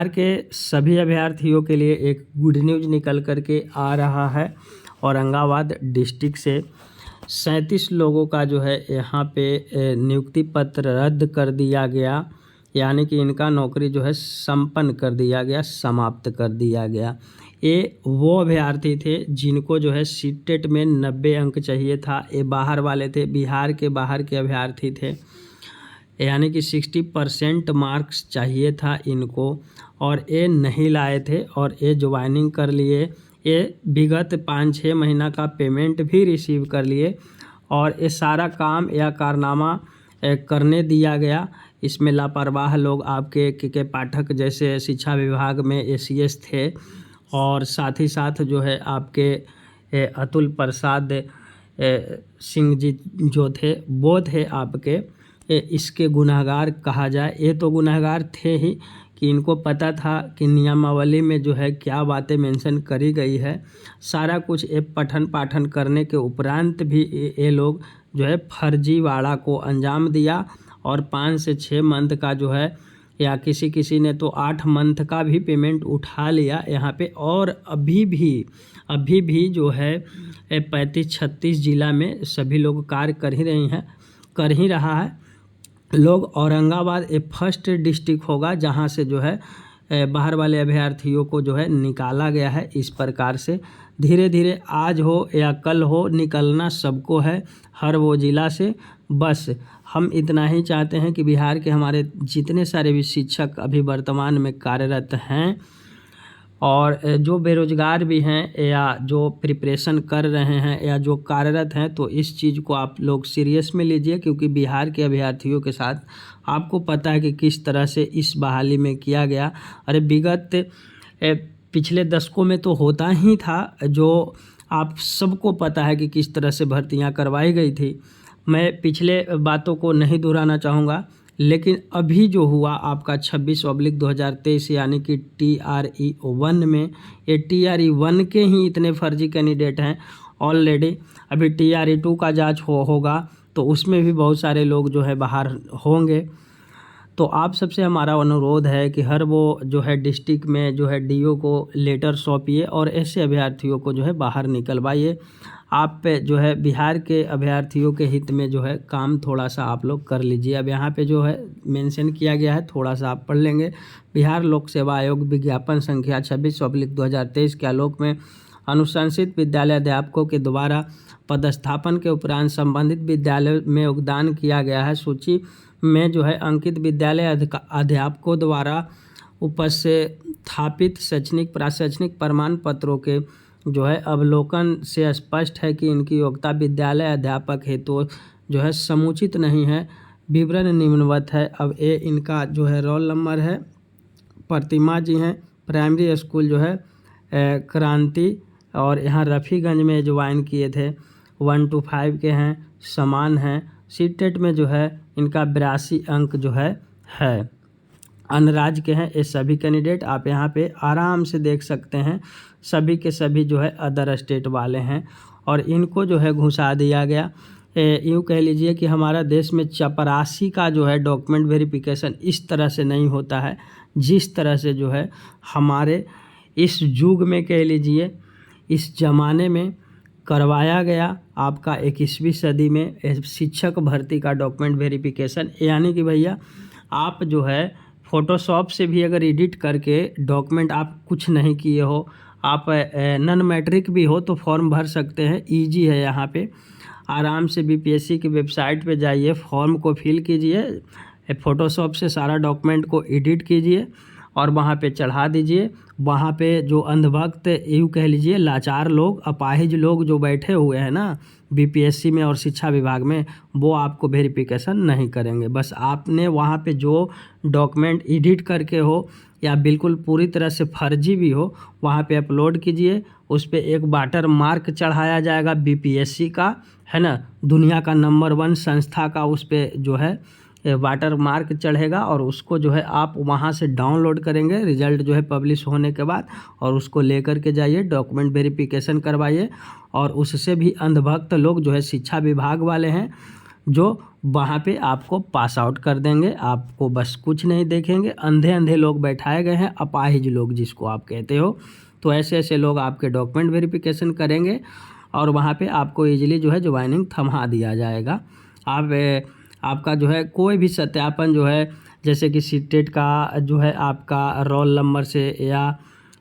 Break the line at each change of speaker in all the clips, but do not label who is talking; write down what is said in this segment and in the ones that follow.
बिहार के सभी अभ्यर्थियों के लिए एक गुड न्यूज़ निकल कर के आ रहा है। औरंगाबाद डिस्ट्रिक्ट से 37 लोगों का जो है यहाँ पे नियुक्ति पत्र रद्द कर दिया गया, यानी कि इनका नौकरी जो है संपन्न कर दिया गया, समाप्त कर दिया गया। ये वो अभ्यर्थी थे जिनको जो है सीटेट में 90 अंक चाहिए था। ये बाहर वाले थे, बिहार के बाहर के अभ्यर्थी थे, यानी कि 60% मार्क्स चाहिए था इनको, और ये नहीं लाए थे और ये ज्वाइनिंग कर लिए। ये विगत 5-6 महीना का पेमेंट भी रिसीव कर लिए और ये सारा काम या कारनामा करने दिया गया। इसमें लापरवाह लोग आपके के पाठक जैसे शिक्षा विभाग में एसीएस थे, और साथ ही साथ जो है आपके अतुल प्रसाद सिंह जी जो थे वो थे आपके इसके गुनहगार कहा जाए। ये तो गुनहगार थे ही कि इनको पता था कि नियमावली में जो है क्या बातें मेंशन करी गई है। सारा कुछ ये पठन पाठन करने के उपरांत भी ये लोग जो है फर्जीवाड़ा को अंजाम दिया और 5 से 6 मंथ का जो है, या किसी ने तो 8 मंथ का भी पेमेंट उठा लिया यहाँ पे। और अभी भी जो है 35-36 जिला में सभी लोग कार्य कर ही रहा है लोग। औरंगाबाद एक फर्स्ट डिस्ट्रिक्ट होगा जहां से जो है बाहर वाले अभ्यर्थियों को जो है निकाला गया है। इस प्रकार से धीरे धीरे आज हो या कल हो निकलना सबको है, हर वो ज़िला से। बस हम इतना ही चाहते हैं कि बिहार के हमारे जितने सारे भी शिक्षक अभी वर्तमान में कार्यरत हैं और जो बेरोज़गार भी हैं या जो प्रिपरेशन कर रहे हैं या जो कार्यरत हैं, तो इस चीज़ को आप लोग सीरियस में लीजिए, क्योंकि बिहार के अभ्यर्थियों के साथ आपको पता है कि किस तरह से इस बहाली में किया गया। अरे विगत पिछले दशकों में तो होता ही था, जो आप सबको पता है कि किस तरह से भर्तियां करवाई गई थी। मैं पिछले बातों को नहीं दोहराना चाहूँगा, लेकिन अभी जो हुआ आपका 26/2023 यानी कि TRE-1 में, ये TRE-1 के ही इतने फर्जी कैंडिडेट हैं ऑलरेडी। अभी TRE-2 का जांच होगा तो उसमें भी बहुत सारे लोग जो है बाहर होंगे। तो आप सबसे हमारा अनुरोध है कि हर वो जो है डिस्ट्रिक्ट में जो है DO को लेटर सौंपिए और ऐसे अभ्यर्थियों को जो है बाहर निकलवाइए। आप पे जो है बिहार के अभ्यर्थियों के हित में जो है काम थोड़ा सा आप लोग कर लीजिए। अब यहाँ पे जो है मेंशन किया गया है, थोड़ा सा आप पढ़ लेंगे। बिहार लोक सेवा आयोग विज्ञापन संख्या 26/2023 के आलोक में अनुशंसित विद्यालय अध्यापकों के द्वारा पदस्थापन के उपरांत संबंधित विद्यालय में योगदान किया गया है। सूची में जो है अंकित विद्यालय अध्यापकों द्वारा उपस्थापित शैक्षणिक प्रशैक्षणिक प्रमाण पत्रों के जो है अवलोकन से स्पष्ट है कि इनकी योग्यता विद्यालय अध्यापक हेतु जो है समुचित नहीं है। विवरण निम्नवत है। अब ये इनका जो है रोल नंबर है, प्रतिमा जी हैं, प्राइमरी स्कूल जो है क्रांति, और यहाँ रफ़ीगंज में ज्वाइन किए थे। 1 to 5 के हैं, समान हैं। सीटेट में जो है इनका 82 अंक जो है अनराज के हैं ये सभी कैंडिडेट। आप यहाँ पे आराम से देख सकते हैं, सभी के सभी जो है अदर स्टेट वाले हैं और इनको जो है घुसा दिया गया। यूँ कह लीजिए कि हमारा देश में चपरासी का जो है डॉक्यूमेंट वेरिफिकेशन इस तरह से नहीं होता है जिस तरह से जो है हमारे इस युग में कह लीजिए, इस ज़माने में करवाया गया। आपका 21वीं सदी में शिक्षक भर्ती का डॉक्यूमेंट वेरिफिकेशन, यानी कि भैया आप जो है फ़ोटोशॉप से भी अगर एडिट करके डॉक्यूमेंट आप कुछ नहीं किए हो, आप नॉन मैट्रिक भी हो तो फॉर्म भर सकते हैं। ईजी है। यहाँ पे आराम से BPSC की वेबसाइट पे जाइए, फॉर्म को फिल कीजिए, फ़ोटोशॉप से सारा डॉक्यूमेंट को एडिट कीजिए और वहाँ पे चढ़ा दीजिए। वहाँ पे जो अंधभक्त यूँ कह लीजिए लाचार लोग, अपाहिज लोग जो बैठे हुए हैं ना BPSC में और शिक्षा विभाग में, वो आपको वेरिफिकेशन नहीं करेंगे। बस आपने वहाँ पे जो डॉक्यूमेंट एडिट करके हो या बिल्कुल पूरी तरह से फर्जी भी हो, वहाँ पे अपलोड कीजिए। उस पे एक वाटर मार्क चढ़ाया जाएगा BPSC का, है ना, दुनिया का नंबर 1 संस्था का उस पे जो है वाटर मार्क चढ़ेगा और उसको जो है आप वहाँ से डाउनलोड करेंगे रिज़ल्ट जो है पब्लिश होने के बाद, और उसको लेकर के जाइए डॉक्यूमेंट वेरिफिकेशन करवाइए। और उससे भी अंधभक्त लोग जो है शिक्षा विभाग वाले हैं जो वहाँ पे आपको पास आउट कर देंगे, आपको बस कुछ नहीं देखेंगे। अंधे अंधे लोग बैठाए गए हैं, अपाहिज लोग जिसको आप कहते हो। तो ऐसे ऐसे लोग आपके डॉक्यूमेंट वेरिफिकेशन करेंगे और वहाँ पे आपको ईजिली जो है ज्वाइनिंग थमा दिया जाएगा। आपका जो है कोई भी सत्यापन जो है, जैसे कि सीटेट का जो है आपका रोल नंबर से या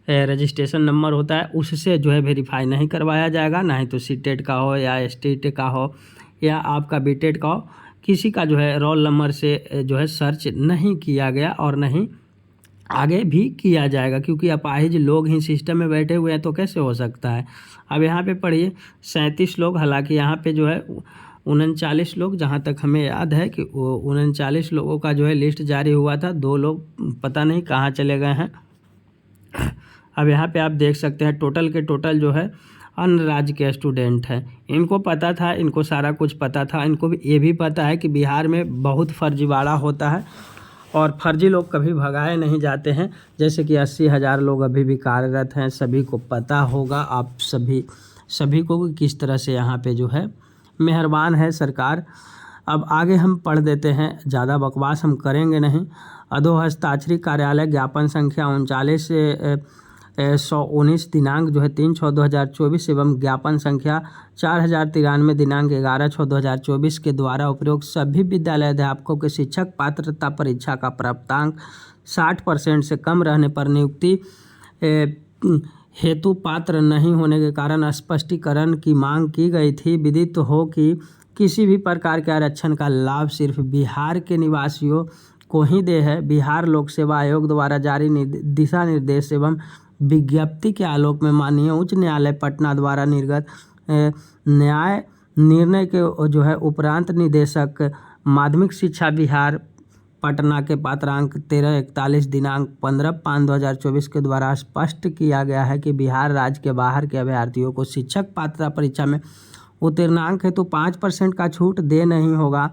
रजिस्ट्रेशन नंबर होता है उससे जो है वेरीफाई नहीं करवाया जाएगा, ना ही तो सीटेट का हो या एसटेट का हो या आपका बीटेट का हो, किसी का जो है रोल नंबर से जो है सर्च नहीं किया गया और नहीं आगे भी किया जाएगा, क्योंकि अपाहिज लोग ही सिस्टम में बैठे हुए हैं तो कैसे हो सकता है। अब यहाँ पे पढ़िए 37 लोग, हालांकि यहाँ पे जो है 39 लोग, जहाँ तक हमें याद है कि 39 लोगों का जो है लिस्ट जारी हुआ था, 2 लोग पता नहीं कहाँ चले गए हैं। अब यहाँ पे आप देख सकते हैं टोटल के टोटल जो है अन्य राज्य के स्टूडेंट हैं। इनको पता था, इनको सारा कुछ पता था, इनको भी ये भी पता है कि बिहार में बहुत फर्जीवाड़ा होता है और फर्जी लोग कभी भगाए नहीं जाते हैं। जैसे कि 80,000 लोग अभी भी कार्यरत हैं, सभी को पता होगा, आप सभी को किस तरह से यहाँ पे जो है मेहरबान है सरकार। अब आगे हम पढ़ देते हैं, ज़्यादा बकवास हम करेंगे नहीं। अधोहस्ताक्षरी कार्यालय ज्ञापन संख्या 39 से 119 दिनांक जो है 3/6/2024 एवं ज्ञापन संख्या 4093 दिनांक 11/6/2024 के द्वारा उपरोक्त सभी विद्यालय अध्यापकों के शिक्षक पात्रता परीक्षा का प्राप्तांक 60% से कम रहने पर नियुक्ति हेतु पात्र नहीं होने के कारण स्पष्टीकरण की मांग की गई थी। विदित हो कि किसी भी प्रकार के आरक्षण का लाभ सिर्फ बिहार के निवासियों को ही दे है। बिहार लोक सेवा आयोग द्वारा जारी दिशा निर्देश एवं विज्ञप्ति के आलोक में माननीय उच्च न्यायालय पटना द्वारा निर्गत न्याय निर्णय के जो है उपरांत निदेशक माध्यमिक शिक्षा बिहार पटना के पात्रांक 1341 दिनांक 15/5/2024 के द्वारा स्पष्ट किया गया है कि बिहार राज्य के बाहर के अभ्यर्थियों को शिक्षक पात्रता परीक्षा में उत्तीर्णांक हेतु 5% का छूट दे नहीं होगा।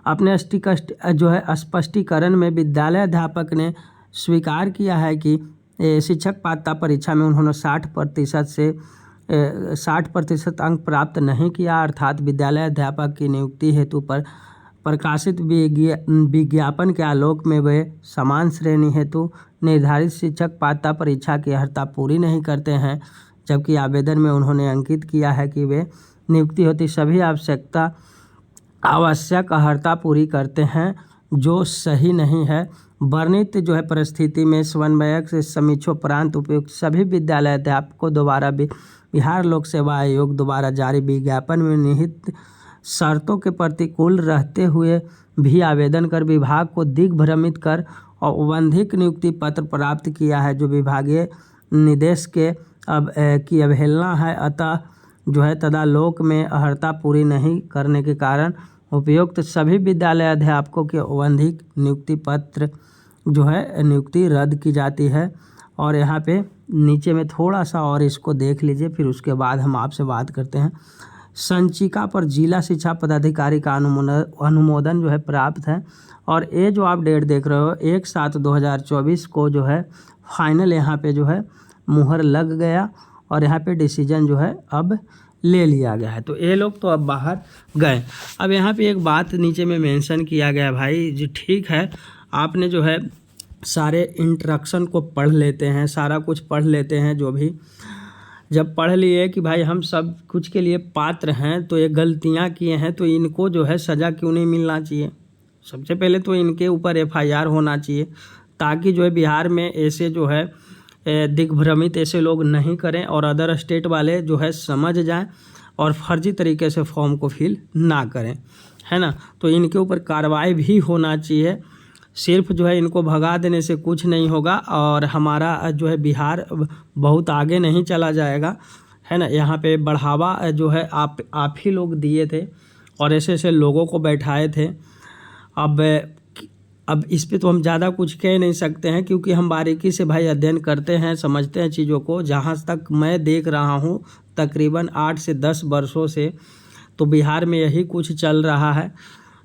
अपने जो है स्पष्टीकरण में विद्यालय अध्यापक ने स्वीकार किया है कि शिक्षक पात्रता परीक्षा में उन्होंने 60% अंक प्राप्त नहीं किया, अर्थात विद्यालय अध्यापक की नियुक्ति हेतु पर प्रकाशित विज्ञापन के आलोक में वे समान श्रेणी हेतु निर्धारित शिक्षक पात्रता परीक्षा की अर्हता पूरी नहीं करते हैं, जबकि आवेदन में उन्होंने अंकित किया है कि वे नियुक्ति होती सभी आवश्यक अर्हता पूरी करते हैं, जो सही नहीं है। वर्णित जो है परिस्थिति में समन्वयक से समीक्षोपरांत उपयुक्त सभी विद्यालय अध्यापकों द्वारा बिहार लोक सेवा आयोग द्वारा जारी विज्ञापन में निहित शर्तों के प्रतिकूल रहते हुए भी आवेदन कर विभाग को दिग्भ्रमित कर औपबंधिक नियुक्ति पत्र प्राप्त किया है, जो विभागीय निर्देश के की अवहेलना है। अतः जो है तदालोक में अर्हता पूरी नहीं करने के कारण उपयुक्त सभी विद्यालय अध्यापकों के औपबंधिक नियुक्ति पत्र जो है नियुक्ति रद्द की जाती है। और यहाँ पे नीचे में थोड़ा सा और इसको देख लीजिए, फिर उसके बाद हम आपसे बात करते हैं। संचिका पर जिला शिक्षा पदाधिकारी का अनुमोदन जो है प्राप्त है और ये जो आप डेट देख रहे हो 1/7/2024 को जो है फाइनल यहाँ पे जो है मुहर लग गया और यहाँ पे डिसीजन जो है अब ले लिया गया है। तो ये लोग तो अब बाहर गए। अब यहाँ पे एक बात नीचे में मेंशन किया गया भाई जी, ठीक है आपने जो है सारे इंस्ट्रक्शन को पढ़ लेते हैं, सारा कुछ पढ़ लेते हैं, जो भी जब पढ़ लिए कि भाई हम सब कुछ के लिए पात्र हैं, तो ये गलतियाँ किए हैं तो इनको जो है सज़ा क्यों नहीं मिलना चाहिए। सबसे पहले तो इनके ऊपर FIR होना चाहिए, ताकि जो है बिहार में ऐसे जो है दिग्भ्रमित ऐसे लोग नहीं करें और अदर स्टेट वाले जो है समझ जाएं और फर्जी तरीके से फॉर्म को फिल ना करें, है ना। तो इनके ऊपर कार्रवाई भी होना चाहिए। सिर्फ जो है इनको भगा देने से कुछ नहीं होगा और हमारा जो है बिहार बहुत आगे नहीं चला जाएगा, है ना। यहाँ पे बढ़ावा जो है आप ही लोग दिए थे और ऐसे ऐसे लोगों को बैठाए थे। अब इस पे तो हम ज़्यादा कुछ कह नहीं सकते हैं, क्योंकि हम बारीकी से भाई अध्ययन करते हैं, समझते हैं चीज़ों को। जहाँ तक मैं देख रहा हूँ तकरीबन 8 से 10 वर्षों से तो बिहार में यही कुछ चल रहा है।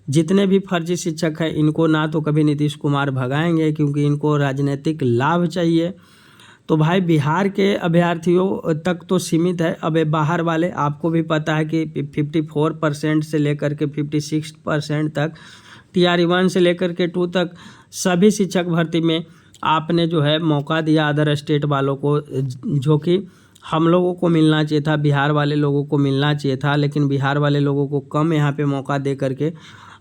जितने भी फर्जी शिक्षक हैं इनको ना तो कभी नीतीश कुमार भगाएंगे, क्योंकि इनको राजनीतिक लाभ चाहिए। तो भाई बिहार के अभ्यर्थियों तक तो सीमित है। अब बाहर वाले, आपको भी पता है कि 54% से लेकर के 56% तक, TRE 1 से लेकर के 2 तक सभी शिक्षक भर्ती में आपने जो है मौका दिया अदर स्टेट वालों को, जो कि हम लोगों को मिलना चाहिए था, बिहार वाले लोगों को मिलना चाहिए था, लेकिन बिहार वाले लोगों को कम यहाँ पे मौका दे करके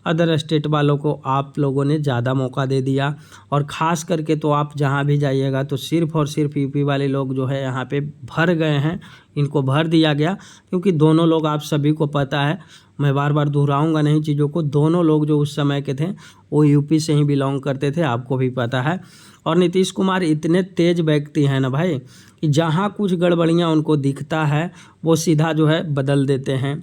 अदर स्टेट वालों को आप लोगों ने ज़्यादा मौका दे दिया। और ख़ास करके तो आप जहाँ भी जाइएगा तो सिर्फ़ और सिर्फ यूपी वाले लोग जो है यहाँ पे भर गए हैं, इनको भर दिया गया, क्योंकि दोनों लोग, आप सभी को पता है, मैं बार बार दोहराऊंगा नहीं चीज़ों को, दोनों लोग जो उस समय के थे वो यूपी से ही बिलोंग करते थे, आपको भी पता है। और नीतीश कुमार इतने तेज व्यक्ति हैं ना भाई कि जहाँ कुछ गड़बड़ियाँ उनको दिखता है वो सीधा जो है बदल देते हैं।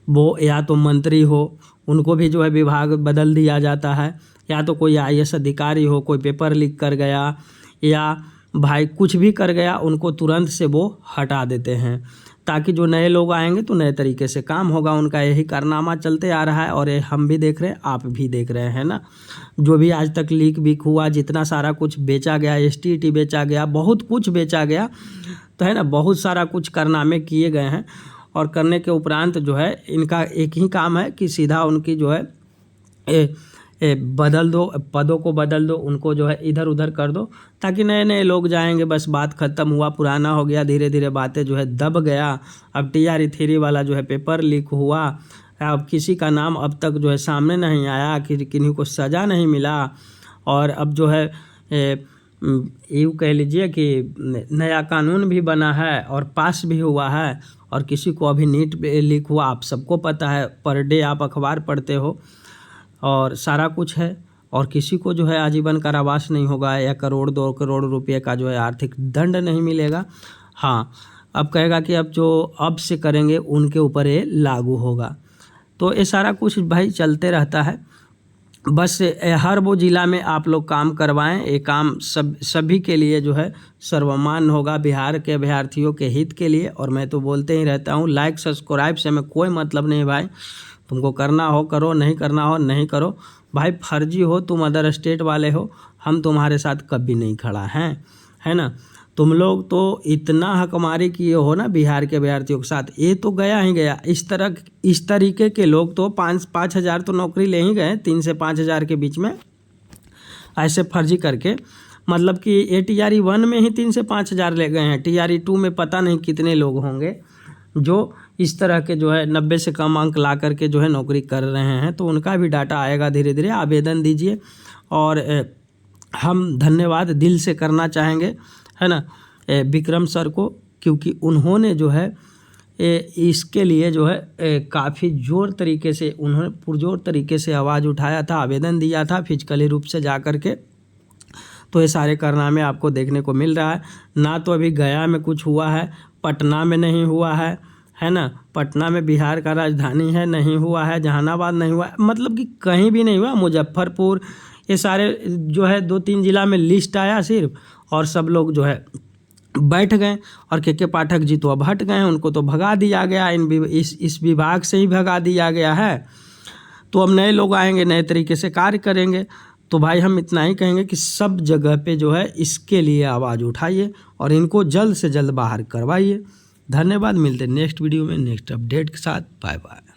वो या तो मंत्री हो, उनको भी जो है विभाग बदल दिया जाता है, या तो कोई IAS अधिकारी हो, कोई पेपर लीक कर गया या भाई कुछ भी कर गया, उनको तुरंत से वो हटा देते हैं, ताकि जो नए लोग आएंगे तो नए तरीके से काम होगा। उनका यही कारनामा चलते आ रहा है और ये हम भी देख रहे हैं, आप भी देख रहे हैं ना। जो भी आज तक लीक बीक हुआ, जितना सारा कुछ बेचा गया, STT बेचा गया, बहुत कुछ बेचा गया, तो है ना, बहुत सारा कुछ कारनामे किए गए हैं। और करने के उपरांत जो है इनका एक ही काम है कि सीधा उनकी जो है बदल दो, पदों को बदल दो, उनको जो है इधर उधर कर दो, ताकि नए नए लोग जाएंगे, बस बात ख़त्म हुआ, पुराना हो गया, धीरे धीरे बातें जो है दब गया। अब TRE 3 वाला जो है पेपर लीक हुआ, अब किसी का नाम अब तक जो है सामने नहीं आया, कि किन्हीं को सज़ा नहीं मिला। और अब जो है यूँ कह लीजिए कि नया कानून भी बना है और पास भी हुआ है, और किसी को अभी नीट लीक हुआ, आप सबको पता है, पर डे आप अखबार पढ़ते हो और सारा कुछ है। और किसी को जो है आजीवन कारावास नहीं होगा या 1-2 करोड़ रुपये का जो है आर्थिक दंड नहीं मिलेगा। हाँ, अब कहेगा कि अब जो अब से करेंगे उनके ऊपर ये लागू होगा। तो ये सारा कुछ भाई चलते रहता है। बस हर वो ज़िला में आप लोग काम करवाएं, ये काम सभी के लिए जो है सर्वमान्य होगा, बिहार के अभ्यर्थियों के हित के लिए। और मैं तो बोलते ही रहता हूँ, लाइक सब्सक्राइब से हमें कोई मतलब नहीं भाई, तुमको करना हो करो, नहीं करना हो नहीं करो भाई, फर्जी हो तुम, अदर स्टेट वाले हो, हम तुम्हारे साथ कभी नहीं खड़ा हैं, है ना। तुम लोग तो इतना हकमारी किए हो ना बिहार के अभ्यर्थियों के साथ, ये तो गया ही गया। इस तरीके के लोग तो 5 हज़ार तो नौकरी ले ही गए, 3 से 5 हज़ार के बीच में ऐसे फर्जी करके, मतलब कि TRE 1 में ही 3 से 5 हज़ार ले गए हैं, TRE 2 में पता नहीं कितने लोग होंगे जो इस तरह के जो है 90 से कम अंक ला करके जो है नौकरी कर रहे हैं। तो उनका भी डाटा आएगा, धीरे धीरे आवेदन दीजिए। और हम धन्यवाद दिल से करना चाहेंगे, है ना, विक्रम सर को, क्योंकि उन्होंने जो है इसके लिए जो है काफ़ी जोर तरीके से, उन्होंने पुरजोर तरीके से आवाज़ उठाया था, आवेदन दिया था फिजिकली रूप से जा कर के। तो ये सारे कारनामे आपको देखने को मिल रहा है ना। तो अभी गया में कुछ हुआ है, पटना में नहीं हुआ है ना, पटना में बिहार का राजधानी है, नहीं हुआ है, जहानाबाद नहीं हुआ है, मतलब कि कहीं भी नहीं हुआ, मुजफ्फरपुर, ये सारे जो है 2-3 ज़िला में लिस्ट आया सिर्फ, और सब लोग जो है बैठ गए। और के पाठक जी तो अब हट गए हैं, उनको तो भगा दिया गया, इस विभाग से ही भगा दिया गया है। तो अब नए लोग आएंगे, नए तरीके से कार्य करेंगे। तो भाई हम इतना ही कहेंगे कि सब जगह पे जो है इसके लिए आवाज़ उठाइए और इनको जल्द से जल्द बाहर करवाइए। धन्यवाद, मिलते हैं नेक्स्ट वीडियो में नेक्स्ट अपडेट के साथ। Bye bye.